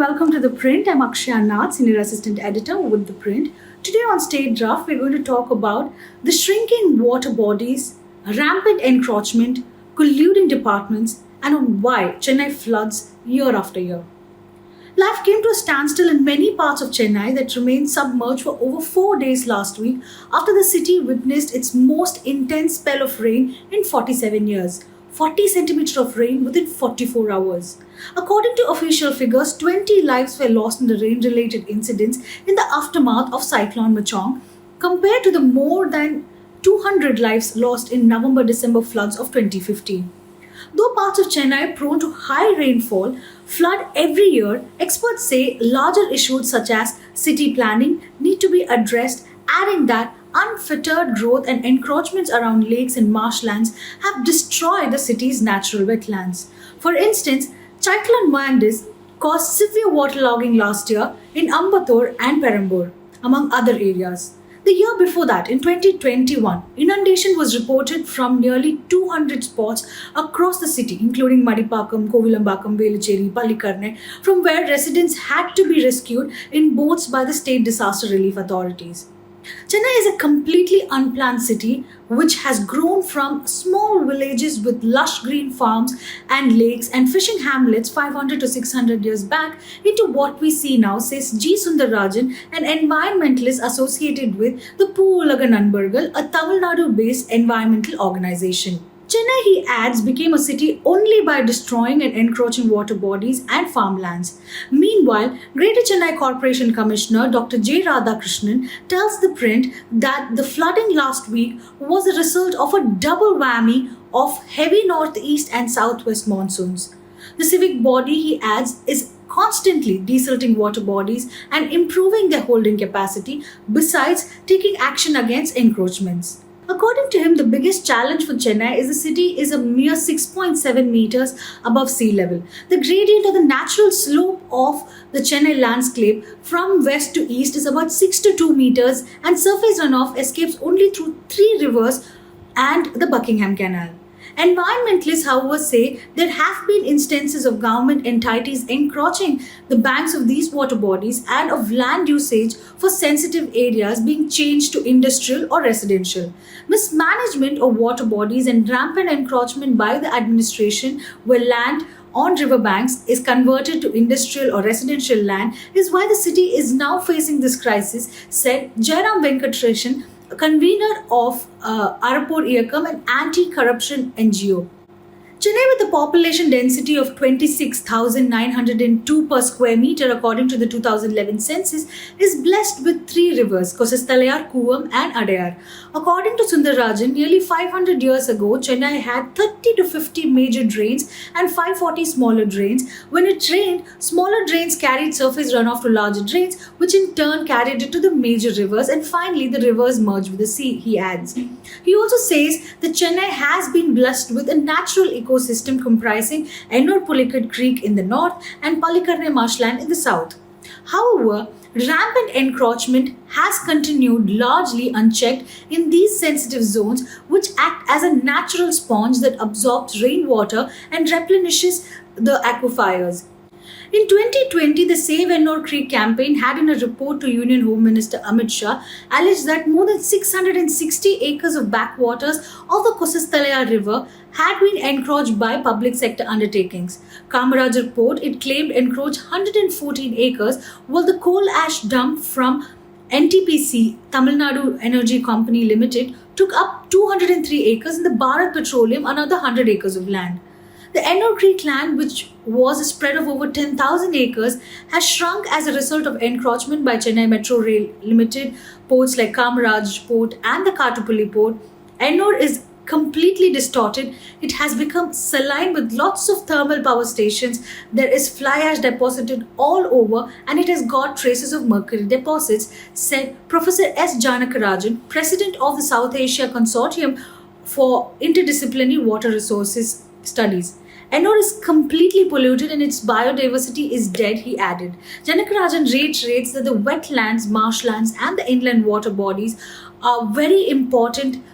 welcome to ThePrint. I'm Akshaya Nath, Senior Assistant Editor with ThePrint. Today on State Draft, we're going to talk about the shrinking water bodies, rampant encroachment, colluding departments, and on why Chennai floods year after year. Life came to a standstill in many parts of Chennai that remained submerged for over 4 days last week after the city witnessed its most intense spell of rain in 47 years. 40 centimeters of rain within 44 hours. According to official figures, 20 lives were lost in the rain-related incidents in the aftermath of Cyclone Machong, compared to the more than 200 lives lost in November-December floods of 2015. Though parts of Chennai are prone to high rainfall, flood every year, experts say larger issues such as city planning need to be addressed, adding that unfettered growth and encroachments around lakes and marshlands have destroyed the city's natural wetlands. For instance, Cyclone Moyandis caused severe waterlogging last year in Ambattur and Perambur, among other areas. The year before that, in 2021, inundation was reported from nearly 200 spots across the city, including Madipakam, Kovilambakam, Velicheri, Pallikarnai, from where residents had to be rescued in boats by the state disaster relief authorities. Chennai is a completely unplanned city which has grown from small villages with lush green farms and lakes and fishing hamlets 500 to 600 years back into what we see now, says G. Sundararajan, an environmentalist associated with the Poolaga Nanbargal, a Tamil Nadu-based environmental organization. Chennai, he adds, became a city only by destroying and encroaching water bodies and farmlands. Meanwhile, Greater Chennai Corporation Commissioner Dr. J. Radhakrishnan tells ThePrint that the flooding last week was a result of a double whammy of heavy northeast and southwest monsoons. The civic body, he adds, is constantly desilting water bodies and improving their holding capacity, besides taking action against encroachments. According to him, the biggest challenge for Chennai is the city is a mere 6.7 meters above sea level. The gradient or the natural slope of the Chennai landscape from west to east is about 6 to 2 meters, and surface runoff escapes only through 3 rivers and the Buckingham Canal. Environmentalists, however, say there have been instances of government entities encroaching the banks of these water bodies and of land usage for sensitive areas being changed to industrial or residential. Mismanagement of water bodies and rampant encroachment by the administration where land on riverbanks is converted to industrial or residential land is why the city is now facing this crisis, said Jairam Venkateshan, convener of Arapur Iyakam, an anti-corruption NGO. Chennai, with a population density of 26,902 per square meter according to the 2011 census, is blessed with 3 rivers, Kosasthalaiyar, Cooum and Adyar. According to Sundararajan, nearly 500 years ago, Chennai had 30 to 50 major drains and 540 smaller drains. When it rained, smaller drains carried surface runoff to larger drains, which in turn carried it to the major rivers, and finally the rivers merged with the sea, he adds. He also says that Chennai has been blessed with a natural ecosystem comprising Ennur-Pulikkad Creek in the north and Pallikarnai marshland in the south. However, rampant encroachment has continued largely unchecked in these sensitive zones, which act as a natural sponge that absorbs rainwater and replenishes the aquifers. In 2020, the Save Ennur Creek campaign had in a report to Union Home Minister Amit Shah alleged that more than 660 acres of backwaters of the Kosasthalaiyar River had been encroached by public sector undertakings. Kamarajar Port, it claimed, encroached 114 acres, while the coal ash dump from NTPC, Tamil Nadu Energy Company Limited, took up 203 acres and the Bharat Petroleum another 100 acres of land. The Ennur Creek land, which was a spread of over 10,000 acres, has shrunk as a result of encroachment by Chennai Metro Rail Limited, ports like Kamaraj Port and the Katupalli Port. Ennur is completely distorted. It has become saline with lots of thermal power stations. There is fly ash deposited all over and it has got traces of mercury deposits, said Professor S. Janakarajan, President of the South Asia Consortium for Interdisciplinary Water Resources Studies. Ennur is completely polluted and its biodiversity is dead, he added. Janakarajan reiterates that the wetlands, marshlands and the inland water bodies are very important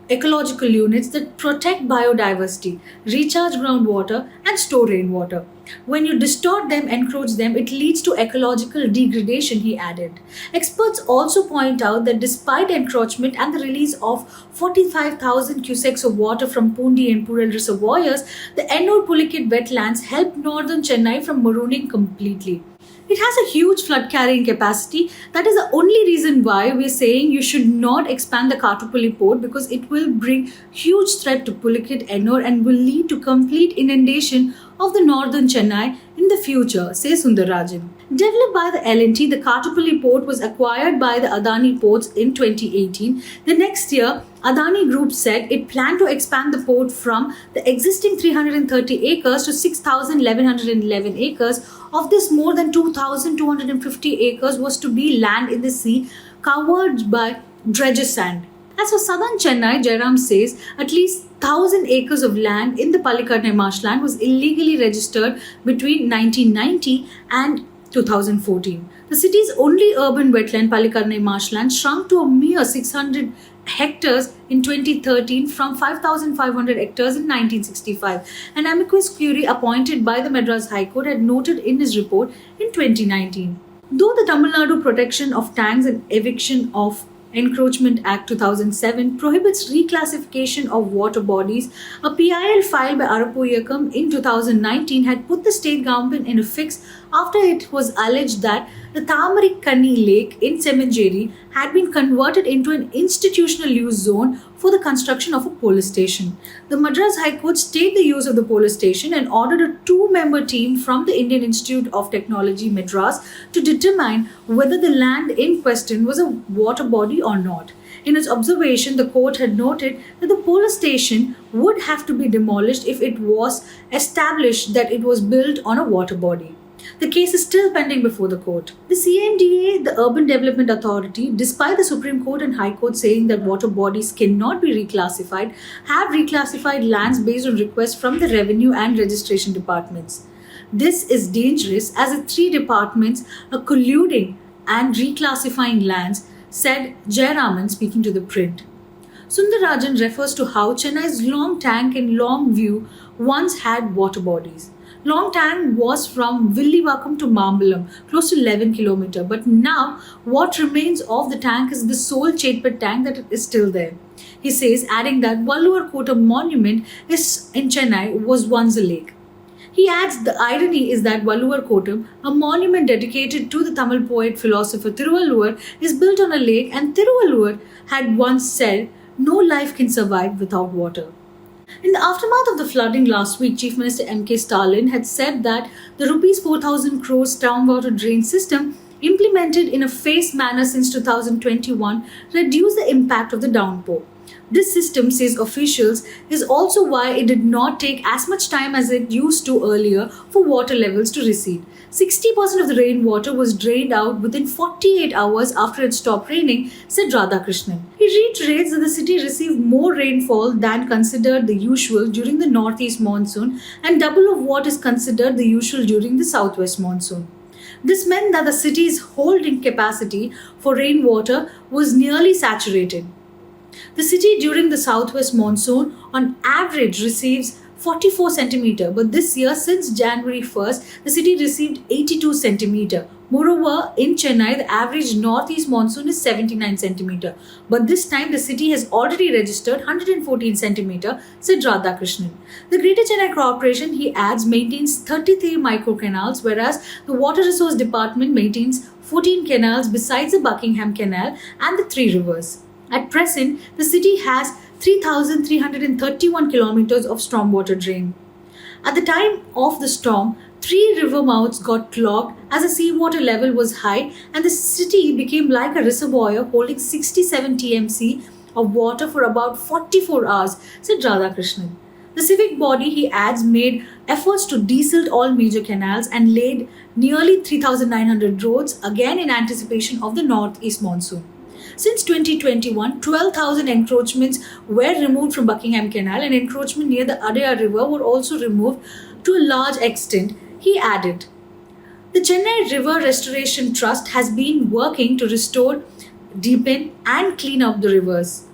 ecological units that protect biodiversity, recharge groundwater and store rainwater. When you distort them, encroach them, it leads to ecological degradation, he added. Experts also point out that despite encroachment and the release of 45,000 cusecs of water from Pundi and Purel reservoirs, the Ennore Pulikkad wetlands helped northern Chennai from marooning completely. It has a huge flood carrying capacity. That is the only reason why we are saying you should not expand the Kattupalli port, because it will bring huge threat to Pulikkad, Ennore and will lead to complete inundation of the northern Chennai in the future, says Sundararajan. Developed by the L&T, the Kattupalli port was acquired by the Adani Ports in 2018. The next year, Adani Group said it planned to expand the port from the existing 330 acres to 6,1111 acres. Of this, more than 2,250 acres was to be land in the sea covered by dredge sand. As for southern Chennai, Jairam says at least 1,000 acres of land in the Palikkadnai marshland was illegally registered between 1990 and 2014. The city's only urban wetland, Palikkadnai marshland, shrunk to a mere 600 hectares in 2013 from 5,500 hectares in 1965. An amicus curiae appointed by the Madras High Court had noted in his report in 2019. Though the Tamil Nadu Protection of Tanks and Eviction of Encroachment Act 2007 prohibits reclassification of water bodies, a PIL filed by Arappuyakam in 2019 had put the state government in a fix after it was alleged that the Thamarikkanni Lake in Semanjeri had been converted into an institutional use zone for the construction of a police station. The Madras High Court stayed the use of the police station and ordered a two-member team from the Indian Institute of Technology, Madras, to determine whether the land in question was a water body or not. In its observation, the court had noted that the police station would have to be demolished if it was established that it was built on a water body. The case is still pending before the court. The CMDA, the Urban Development Authority, despite the Supreme Court and High Court saying that water bodies cannot be reclassified, have reclassified lands based on requests from the Revenue and Registration Departments. This is dangerous as the three departments are colluding and reclassifying lands, said Jayaraman speaking to ThePrint. Sundararajan refers to how Chennai's Long Tank and Long View once had water bodies. Long Tank was from Villivakkam to Mambalam, close to 11 km. But now, what remains of the tank is the sole Chetpet tank that is still there. He says, adding that Valluvar Kotam monument is in Chennai was once a lake. He adds the irony is that Valluvar Kotam, a monument dedicated to the Tamil poet philosopher Thiruvalluvar, is built on a lake, and Thiruvalluvar had once said, "No life can survive without water." In the aftermath of the flooding last week, Chief Minister M.K. Stalin had said that the Rs 4,000 crores stormwater drain system implemented in a phased manner since 2021 reduced the impact of the downpour. This system, says officials, is also why it did not take as much time as it used to earlier for water levels to recede. 60% of the rainwater was drained out within 48 hours after it stopped raining, said Radhakrishnan. He reiterates that the city received more rainfall than considered the usual during the northeast monsoon and double of what is considered the usual during the southwest monsoon. This meant that the city's holding capacity for rainwater was nearly saturated. The city during the southwest monsoon on average receives 44 centimeter, but this year, since January 1st, the city received 82 centimeter. Moreover, in Chennai, the average northeast monsoon is 79 centimeter, but this time the city has already registered 114 centimeter, said Radhakrishnan. The Greater Chennai Corporation, he adds, maintains 33 microcanals, whereas the Water Resource Department maintains 14 canals besides the Buckingham Canal and the three rivers. At present, the city has 3,331 kilometers of stormwater drain. At the time of the storm, 3 river mouths got clogged as the seawater level was high, and the city became like a reservoir holding 67 TMC of water for about 44 hours, said Radhakrishnan. The civic body, he adds, made efforts to desilt all major canals and laid nearly 3,900 roads, again in anticipation of the northeast monsoon. Since 2021, 12,000 encroachments were removed from Buckingham Canal, and encroachment near the Adyar River were also removed to a large extent, he added. The Chennai River Restoration Trust has been working to restore, deepen and clean up the rivers.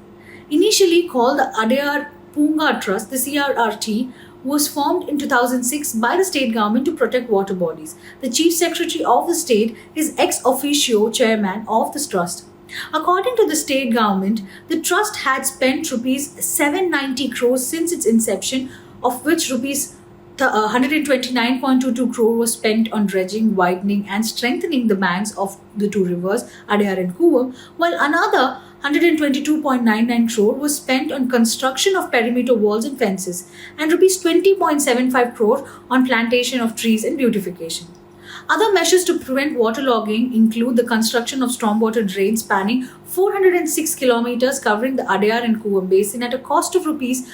Initially called the Adyar Punga Trust, the CRRT, was formed in 2006 by the state government to protect water bodies. The Chief Secretary of the state is ex officio chairman of this trust. According to the state government, the trust had spent rupees 790 crores since its inception, of which rupees 129.22 crore was spent on dredging, widening and strengthening the banks of the two rivers, Adyar and Cooum, while another 122.99 crore was spent on construction of perimeter walls and fences, and rupees 20.75 crore on plantation of trees and beautification. Other measures to prevent waterlogging include the construction of stormwater drains spanning 406 kilometers covering the Adyar and Cooum basin at a cost of rupees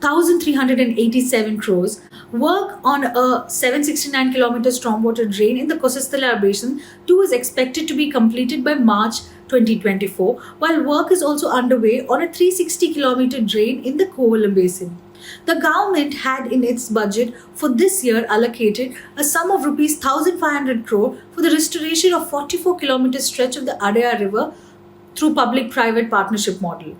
1,387 crores. Work on a 769 kilometer stormwater drain in the Kosasthalaiyar basin too is expected to be completed by March 2024, while work is also underway on a 360 kilometer drain in the Cooum basin. The government had in its budget for this year allocated a sum of rupees 1,500 crore for the restoration of 44 kilometer stretch of the Adyar river through public-private partnership model.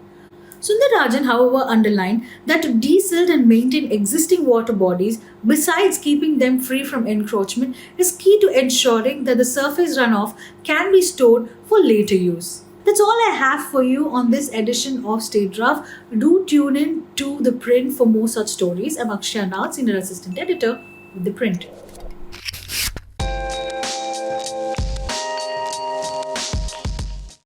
Sundarajan, however, underlined that to desilt and maintain existing water bodies, besides keeping them free from encroachment, is key to ensuring that the surface runoff can be stored for later use. That's all I have for you on this edition of State Draft. Do tune in to ThePrint for more such stories. I'm Akshaya Nath, Senior Assistant Editor with ThePrint.